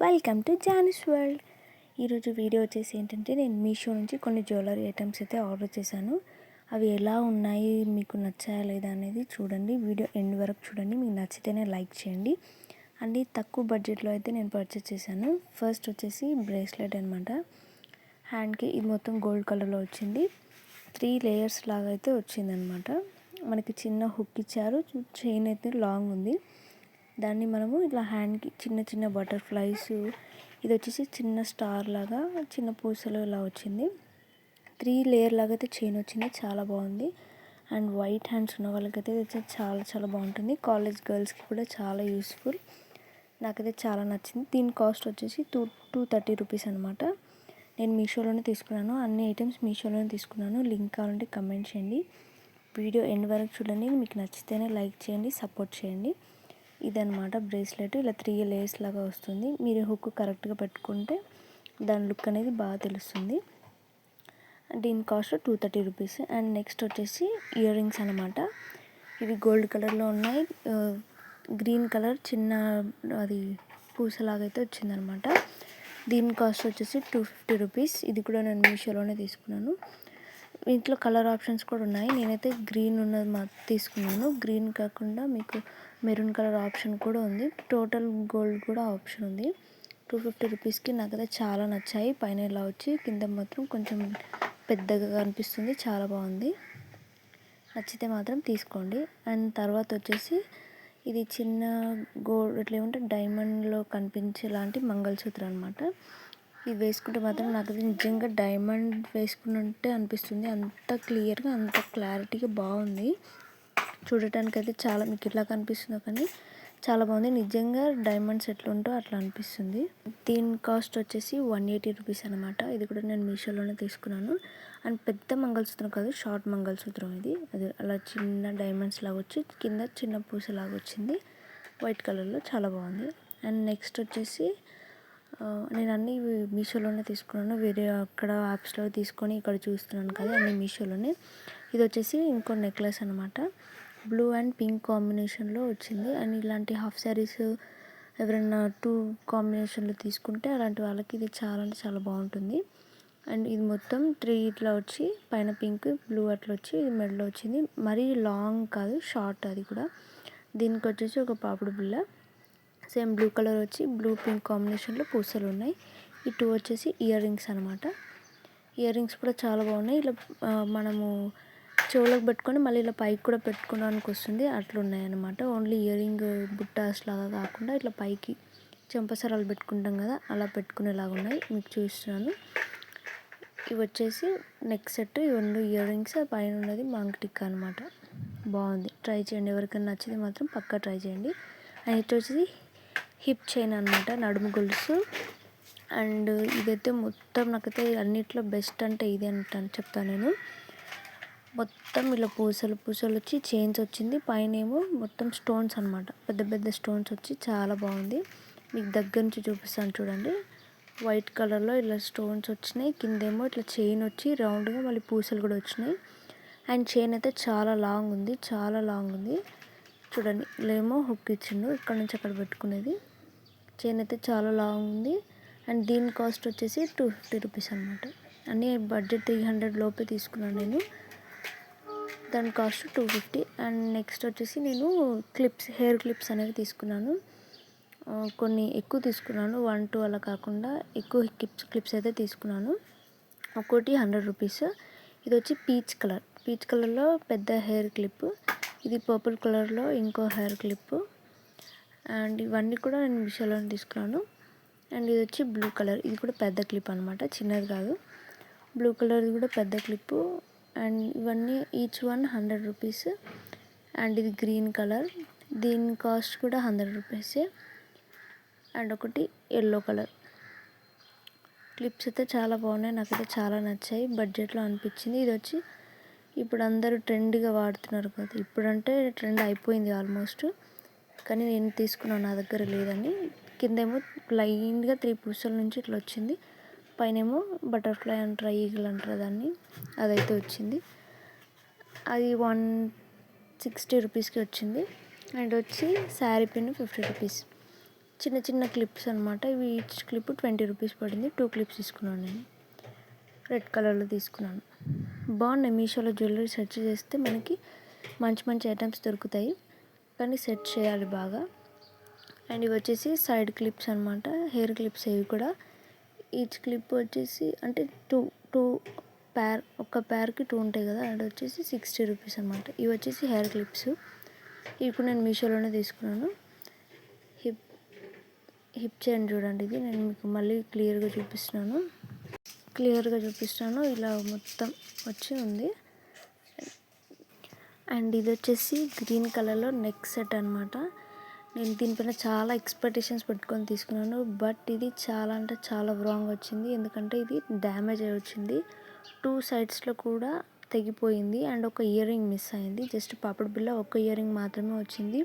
Welcome to Janis world. ఈరోజు video వచ్చేసి ఏంటంటే నేను మీషో నుంచి కొన్ని జ్యువెలరీ ఐటమ్స్ అయితే ఆర్డర్ చేశాను. అవి ఎలా ఉన్నాయి, మీకు నచ్చాయా లేదా అనేది చూడండి. వీడియో ఎండ్ వరకు చూడండి. మీకు నచ్చితేనే లైక్ చేయండి. అన్నీ తక్కువ బడ్జెట్లో అయితే నేను పర్చేస్ చేశాను. ఫస్ట్ వచ్చేసి బ్రేస్లెట్ అనమాట. హ్యాండ్కి ఇది మొత్తం గోల్డ్ కలర్లో వచ్చింది. 3 లేయర్స్ లాగా అయితే వచ్చిందనమాట. మనకి చిన్న హుక్ ఇచ్చారు. చైన్ అయితే లాంగ్ ఉంది. దాన్ని మనము ఇట్లా హ్యాండ్కి చిన్న చిన్న బటర్ఫ్లైస్, ఇది వచ్చేసి చిన్న స్టార్ లాగా చిన్న పూసలు ఇలా వచ్చింది. 3 లేయర్ లాగా అయితే చైన్ వచ్చింది. చాలా బాగుంది. అండ్ వైట్ హ్యాండ్స్ ఉన్న వాళ్ళకైతే ఇది చాలా చాలా బాగుంటుంది. కాలేజ్ గర్ల్స్కి కూడా చాలా యూస్ఫుల్. నాకైతే చాలా నచ్చింది. దీని కాస్ట్ వచ్చేసి 230 రూపీస్ అనమాట. నేను మీషోలోనే తీసుకున్నాను. అన్ని ఐటమ్స్ మీషోలోనే తీసుకున్నాను. లింక్ కావాలంటే కమెంట్ చేయండి. వీడియో ఎండ్ వరకు చూడండి. మీకు నచ్చితేనే లైక్ చేయండి, సపోర్ట్ చేయండి. ఇదనమాట బ్రేస్లెట్. ఇలా 3 లేయర్స్ లాగా వస్తుంది. మీరు హుక్ కరెక్ట్గా పెట్టుకుంటే దాని లుక్ అనేది బాగా తెలుస్తుంది. దీని కాస్ట్ 230 రూపీస్. అండ్ నెక్స్ట్ వచ్చేసి ఇయర్ రింగ్స్ అనమాట. ఇవి గోల్డ్ కలర్లో ఉన్నాయి. గ్రీన్ కలర్ చిన్న అది పూసలాగా అయితే వచ్చిందనమాట. దీని కాస్ట్ వచ్చేసి 250 రూపీస్. ఇది కూడా నేను మీషోలోనే తీసుకున్నాను. ఇంట్లో కలర్ ఆప్షన్స్ కూడా ఉన్నాయి. నేనైతే గ్రీన్ ఉన్నది తీసుకున్నాను. గ్రీన్ కాకుండా మీకు మెరూన్ కలర్ ఆప్షన్ కూడా ఉంది. టోటల్ గోల్డ్ కూడా ఆప్షన్ ఉంది. 250 రూపీస్కి నాకైతే చాలా నచ్చాయి. పైన ఇలా వచ్చి కింద మాత్రం కొంచెం పెద్దగా కనిపిస్తుంది. చాలా బాగుంది. నచ్చితే మాత్రం తీసుకోండి. అండ్ తర్వాత వచ్చేసి ఇది చిన్న గోల్డ్ ఇట్లా ఏమంటే డైమండ్లో కనిపించే లాంటి మంగళసూత్రం అనమాట. ఇది వేసుకుంటే మాత్రం నాకైతే నిజంగా డైమండ్ వేసుకున్నట్టే అనిపిస్తుంది. అంత క్లియర్గా, అంత క్లారిటీగా బాగుంది. చూడటానికైతే చాలా మీకు ఎట్లా కనిపిస్తుందో కానీ చాలా బాగుంది. నిజంగా డైమండ్స్ ఎట్లా ఉంటో అట్లా అనిపిస్తుంది. దీని కాస్ట్ వచ్చేసి 180 రూపీస్ అనమాట. ఇది కూడా నేను మీషోలోనే తీసుకున్నాను. అండ్ పెద్ద మంగళసూత్రం కాదు, షార్ట్ మంగళసూత్రం ఇది. అది అలా చిన్న డైమండ్స్ లాగా వచ్చి కింద చిన్న పూసలాగా వచ్చింది. వైట్ కలర్లో చాలా బాగుంది. అండ్ నెక్స్ట్ వచ్చేసి నేను అన్నీ మీషోలోనే తీసుకున్నాను. వేరే అక్కడ యాప్స్లో తీసుకొని ఇక్కడ చూస్తున్నాను కదా, అన్నీ మీషోలోనే. ఇది వచ్చేసి ఇంకో నెక్లెస్ అనమాట. బ్లూ అండ్ పింక్ కాంబినేషన్లో వచ్చింది. అండ్ ఇలాంటి హాఫ్ శారీస్ ఎవరైనా 2 కాంబినేషన్లో తీసుకుంటే అలాంటి వాళ్ళకి ఇది చాలా అంటే చాలా బాగుంటుంది. అండ్ ఇది మొత్తం 3 ఇట్లా వచ్చి పైన పింక్ బ్లూ అట్లా వచ్చి ఇది మెడలో వచ్చింది. మరీ లాంగ్ కాదు, షార్ట్ అది కూడా. దీనికి వచ్చేసి ఒక పాపుడు బిళ్ళ సేమ్ బ్లూ కలర్ వచ్చి బ్లూ పింక్ కాంబినేషన్లో పూసలు ఉన్నాయి. ఈ 2 వచ్చేసి ఇయర్ రింగ్స్ అనమాట. ఇయర్ రింగ్స్ కూడా చాలా బాగున్నాయి. ఇలా మనము చెవులకు పెట్టుకొని మళ్ళీ ఇలా పైకి కూడా పెట్టుకోవడానికి వస్తుంది. అట్లా ఉన్నాయన్నమాట. ఓన్లీ ఇయర్ రింగ్ బుట్టాస్ లాగా కాకుండా ఇట్లా పైకి చెంపసరాలు పెట్టుకుంటాం కదా, అలా పెట్టుకునేలాగా ఉన్నాయి. మీకు చూస్తున్నాను. ఇవి వచ్చేసి నెక్ సెట్. ఈ 2 ఇయర్ రింగ్స్, పైన ఉన్నది మాంగ్ టిక్ అనమాట. బాగుంది. ట్రై చేయండి. ఎవరికైనా నచ్చితే మాత్రం పక్కా ట్రై చేయండి. అండ్ ఇటు వచ్చేసి హిప్ చైన్ అనమాట, నడుము గొలుసు. అండ్ ఇదైతే మొత్తం నాకైతే అన్నిట్లో బెస్ట్ అంటే ఇది అంటాను చెప్తాను నేను. మొత్తం ఇలా పూసలు వచ్చి చైన్స్ వచ్చింది. పైన ఏమో మొత్తం స్టోన్స్ అనమాట, పెద్ద పెద్ద స్టోన్స్ వచ్చి చాలా బాగుంది. మీకు దగ్గర నుంచి చూపిస్తాను చూడండి. వైట్ కలర్లో ఇలా స్టోన్స్ వచ్చినాయి. కిందేమో ఇట్లా చైన్ వచ్చి రౌండ్గా మళ్ళీ పూసలు కూడా వచ్చినాయి. అండ్ చైన్ అయితే చాలా లాంగ్ ఉంది, చాలా లాంగ్ ఉంది. చూడండి, ఇలేమో హుక్ ఇచ్చిండు ఇక్కడ నుంచి అక్కడ పెట్టుకునేది. చైన్ అయితే చాలా లాంగ్ ఉంది. అండ్ దీని కాస్ట్ వచ్చేసి 250 రూపీస్ అనమాట. అన్నీ బడ్జెట్ 300 లోపే తీసుకున్నాను నేను. దాని కాస్ట్ 250. అండ్ నెక్స్ట్ వచ్చేసి నేను హెయిర్ క్లిప్స్ అనేవి తీసుకున్నాను. కొన్ని ఎక్కువ తీసుకున్నాను, 1, 2 అలా కాకుండా ఎక్కువ క్లిప్స్ అయితే తీసుకున్నాను. ఒక్కోటి 100 రూపీస్. ఇది వచ్చి పీచ్ కలర్లో పెద్ద హెయిర్ క్లిప్. ఇది పర్పుల్ కలర్లో ఇంకో హెయిర్ క్లిప్. అండ్ ఇవన్నీ కూడా నేను మీషోలో తీసుకున్నాను. అండ్ ఇది వచ్చి బ్లూ కలర్. ఇది కూడా పెద్ద క్లిప్ అనమాట, చిన్నది కాదు. బ్లూ కలర్ది కూడా పెద్ద క్లిప్పు. అండ్ ఇవన్నీ ఈచ్ వన్ 100 రూపీస్. అండ్ ఇది గ్రీన్ కలర్. దీని కాస్ట్ కూడా 100 రూపీసే. అండ్ ఒకటి ఎల్లో కలర్. క్లిప్స్ అయితే చాలా బాగున్నాయి. నాకైతే చాలా నచ్చాయి. బడ్జెట్లో అనిపించింది. ఇది వచ్చి ఇప్పుడు అందరూ ట్రెండ్గా వాడుతున్నారు కదా. ఇప్పుడంటే ట్రెండ్ అయిపోయింది ఆల్మోస్ట్. కానీ నేను తీసుకున్నాను, నా దగ్గర లేదని. కిందేమో లైన్గా 3 పూసల నుంచి ఇట్లా వచ్చింది. పైనేమో బటర్ఫ్లై అంటారా, ఈగల్ అంటారా దాన్ని, అదైతే వచ్చింది. అది 160 రూపీస్కి వచ్చింది. అండ్ వచ్చి శారీ పిన్ 50 రూపీస్. చిన్న చిన్న క్లిప్స్ అనమాట. ఇవి ఈచ్ క్లిప్ 20 రూపీస్ పడింది. 2 క్లిప్స్ తీసుకున్నాను నేను. రెడ్ కలర్లో తీసుకున్నాను. బాగున్నాయి. మీషోలో జ్యువెలరీ సెర్చ్ చేస్తే మనకి మంచి మంచి ఐటమ్స్ దొరుకుతాయి, కానీ సెట్ చేయాలి బాగా. అండ్ ఇవి వచ్చేసి సైడ్ క్లిప్స్ అనమాట, హెయిర్ క్లిప్స్. ఇవి కూడా ఈచ్ క్లిప్ వచ్చేసి అంటే టూ పేర్, ఒక పేర్కి 2 ఉంటాయి కదా, అది వచ్చేసి 60 రూపీస్ అనమాట. ఇవి వచ్చేసి హెయిర్ క్లిప్స్. ఇవి కూడా నేను మీషోలోనే తీసుకున్నాను. హిప్ చైన్ చూడండి, ఇది నేను మీకు మళ్ళీ క్లియర్గా చూపిస్తున్నాను. ఇలా మొత్తం వచ్చి ఉంది. అండ్ ఇది వచ్చేసి గ్రీన్ కలర్లో నెక్ సెట్ అనమాట. నేను దీనిపైన చాలా ఎక్స్పెక్టేషన్స్ పెట్టుకొని తీసుకున్నాను, బట్ ఇది చాలా అంటే చాలా రాంగ్ వచ్చింది. ఎందుకంటే ఇది డ్యామేజ్ అయి వచ్చింది. 2 సైడ్స్లో కూడా తెగిపోయింది. అండ్ ఒక ఇయర్ రింగ్ మిస్ అయింది. జస్ట్ పాపడ్ బిల్ల ఒక ఇయర్ రింగ్ మాత్రమే వచ్చింది.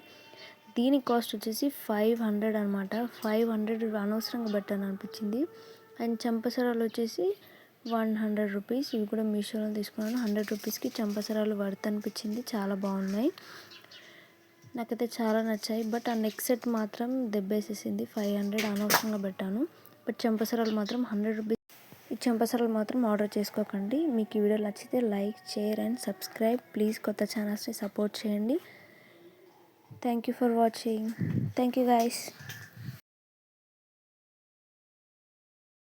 దీని కాస్ట్ వచ్చేసి 500 అనమాట. 500 అనవసరంగా పెట్టాను అనిపించింది. అండ్ చంపసరాలు వచ్చేసి 100 రూపీస్. ఇవి కూడా మీషోలో తీసుకున్నాను. 100 రూపీస్కి చంపసరాలు వర్త్ అనిపించింది. చాలా బాగున్నాయి, నాకైతే చాలా నచ్చాయి. బట్ ఆ నెక్ సెట్ మాత్రం దెబ్బేసేసింది. 500 అనవసరంగా పెట్టాను. బట్ చంపసరాలు మాత్రం 100 రూపీస్. ఈ చంపసరాలు మాత్రం ఆర్డర్ చేసుకోకండి. మీకు ఈ వీడియో నచ్చితే like, share and subscribe. Please కొత్త ఛానల్స్ని సపోర్ట్ చేయండి. Thank you for watching. Thank you guys.